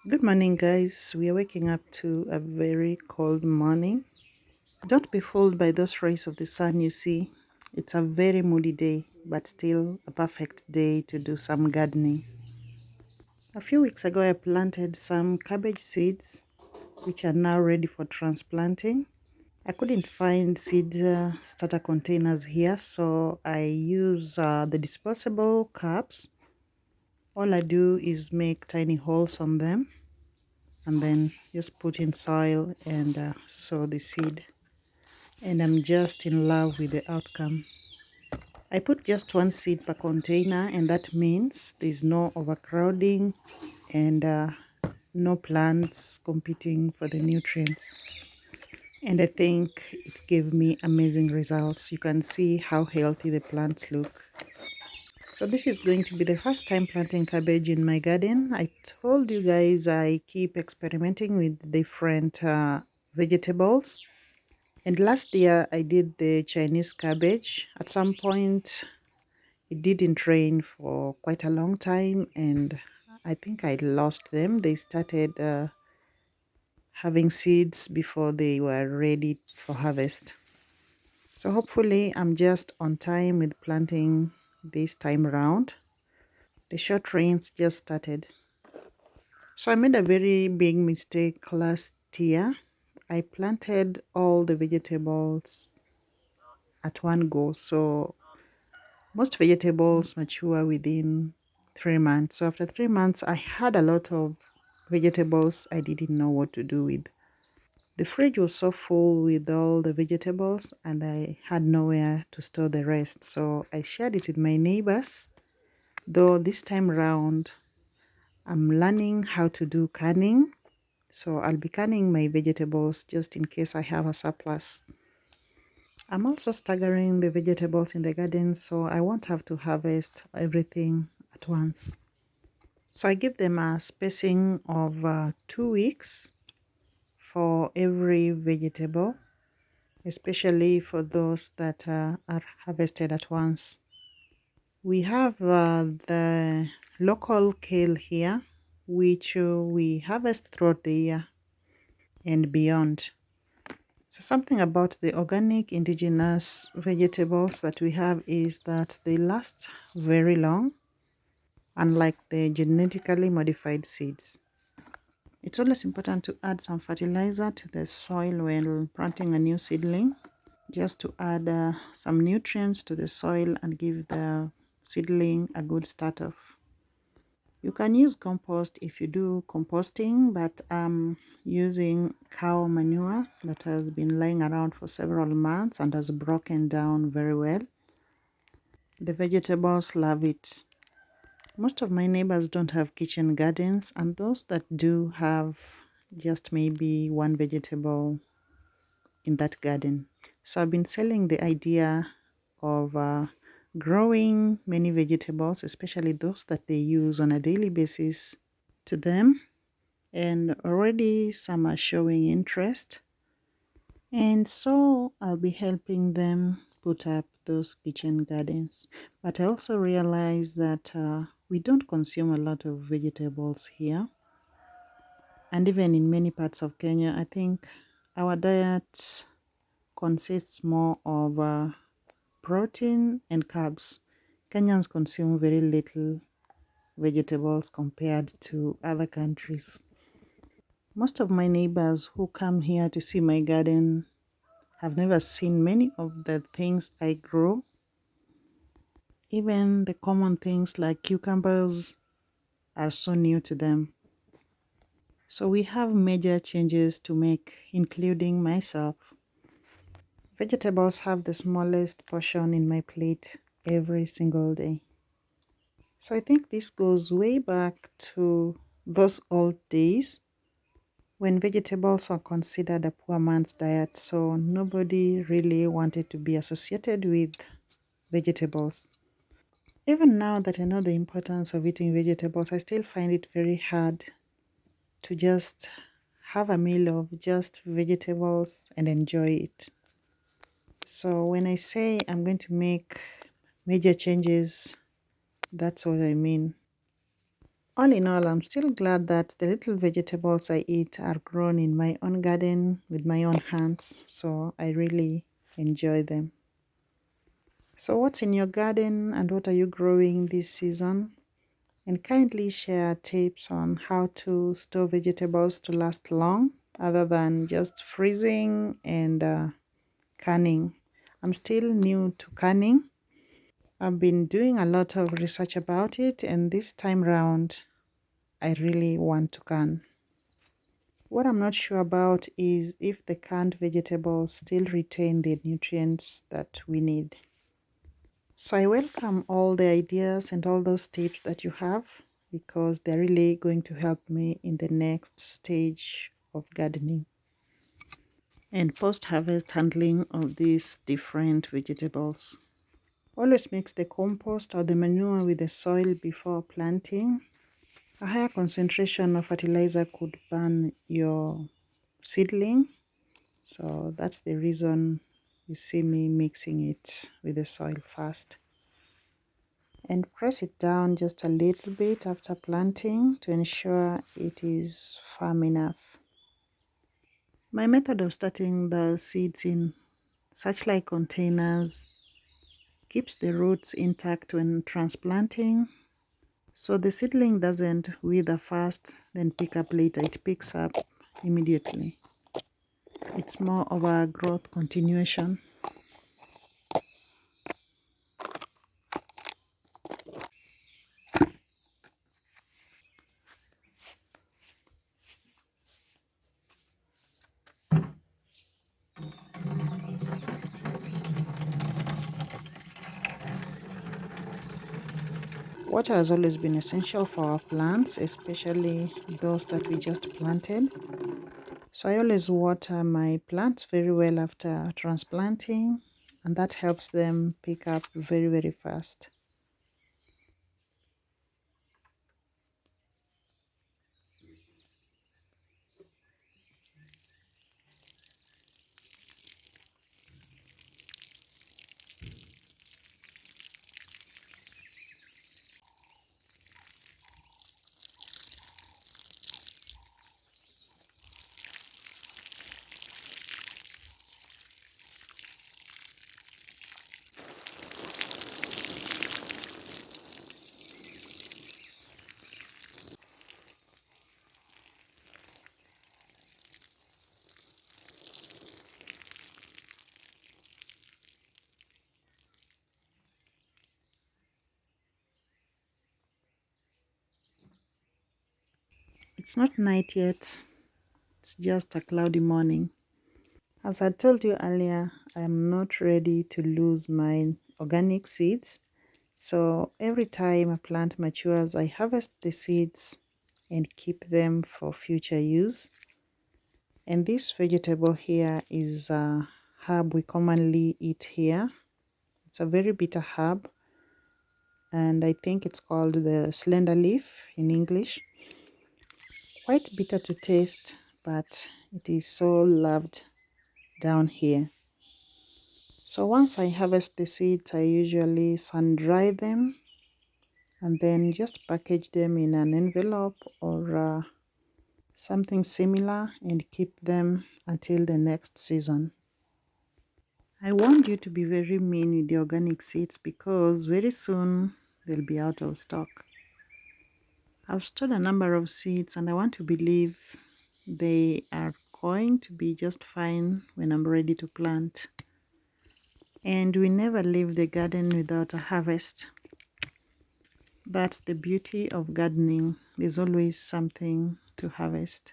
Good morning, guys. We are waking up to a very cold morning. Don't be fooled by those rays of the sun you see. It's a very moody day, but still a perfect day to do some gardening. A few weeks ago, I planted some cabbage seeds, which are now ready for transplanting. I couldn't find seed starter containers here, so I use the disposable cups. All I do is make tiny holes on them and then just put in soil and sow the seed, and I'm just in love with the outcome. I put just one seed per container, and that means there's no overcrowding and no plants competing for the nutrients. And I think it gave me amazing results. You can see how healthy the plants look. So this is going to be the first time planting cabbage in my garden. I told you guys I keep experimenting with different vegetables. And last year I did the Chinese cabbage. At some point it didn't rain for quite a long time and I think I lost them. They started having seeds before they were ready for harvest. So hopefully I'm just on time with planting this time around. The short rains just started. So I made a very big mistake last year. I planted all the vegetables at one go. So most vegetables mature within 3 months. So after 3 months, I had a lot of vegetables I didn't know what to do with. The fridge was so full with all the vegetables and I had nowhere to store the rest. So I shared it with my neighbors. Though this time around, I'm learning how to do canning. So I'll be canning my vegetables just in case I have a surplus. I'm also staggering the vegetables in the garden so I won't have to harvest everything at once. So I give them a spacing of 2 weeks for every vegetable, especially for those that are harvested at once. We have the local kale here, which we harvest throughout the year and beyond. So something about the organic indigenous vegetables that we have is that they last very long, unlike the genetically modified seeds. It's always important to add some fertilizer to the soil when planting a new seedling, just to add some nutrients to the soil and give the seedling a good start off. You can use compost if you do composting, but I'm using cow manure that has been lying around for several months and has broken down very well. The vegetables love it. Most of my neighbors don't have kitchen gardens, and those that do have just maybe one vegetable in that garden. So I've been selling the idea of growing many vegetables, especially those that they use on a daily basis, to them, and already some are showing interest, and so I'll be helping them put up those kitchen gardens. But I also realize that we don't consume a lot of vegetables here, and even in many parts of Kenya I think our diet consists more of protein and carbs. Kenyans consume very little vegetables compared to other countries. Most of my neighbors who come here to see my garden have never seen many of the things I grow. Even the common things like cucumbers are so new to them. So we have major changes to make, including myself. Vegetables have the smallest portion in my plate every single day. So I think this goes way back to those old days when vegetables were considered a poor man's diet, so nobody really wanted to be associated with vegetables. Even now that I know the importance of eating vegetables, I still find it very hard to just have a meal of just vegetables and enjoy it. So when I say I'm going to make major changes, that's what I mean. All in all, I'm still glad that the little vegetables I eat are grown in my own garden with my own hands, so I really enjoy them. So, what's in your garden and what are you growing this season? And kindly share tips on how to store vegetables to last long other than just freezing and canning. I'm still new to canning. I've been doing a lot of research about it, and this time round, I really want to can. What I'm not sure about is if the canned vegetables still retain the nutrients that we need. So I welcome all the ideas and all those tips that you have because they're really going to help me in the next stage of gardening and post-harvest handling of these different vegetables. Always mix the compost or the manure with the soil before planting. A higher concentration of fertilizer could burn your seedling, so that's the reason you see me mixing it with the soil first. And press it down just a little bit after planting to ensure it is firm enough. My method of starting the seeds in such like containers keeps the roots intact when transplanting, so the seedling doesn't wither fast then pick up later. It picks up immediately. It's more of a growth continuation. Water has always been essential for our plants, especially those that we just planted. So I always water my plants very well after transplanting, and that helps them pick up very, very fast. It's not night yet, it's just a cloudy morning. As I told you earlier, I am not ready to lose my organic seeds. So every time a plant matures, I harvest the seeds and keep them for future use. And this vegetable here is a herb we commonly eat here. It's a very bitter herb, and I think it's called the slender leaf in English. Quite bitter to taste, but it is so loved down here. So once I harvest the seeds, I usually sun dry them and then just package them in an envelope or something similar and keep them until the next season. I want you to be very mean with the organic seeds because very soon they'll be out of stock. I've stored a number of seeds and I want to believe they are going to be just fine when I'm ready to plant. And we never leave the garden without a harvest. That's the beauty of gardening. There's always something to harvest.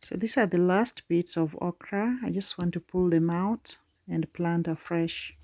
So these are the last bits of okra. I just want to pull them out and plant afresh.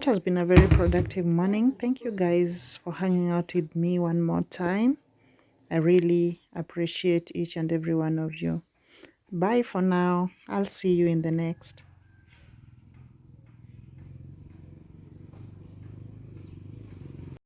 It has been a very productive morning. Thank you guys for hanging out with me one more time. I really appreciate each and every one of you. Bye for now. I'll see you in the next.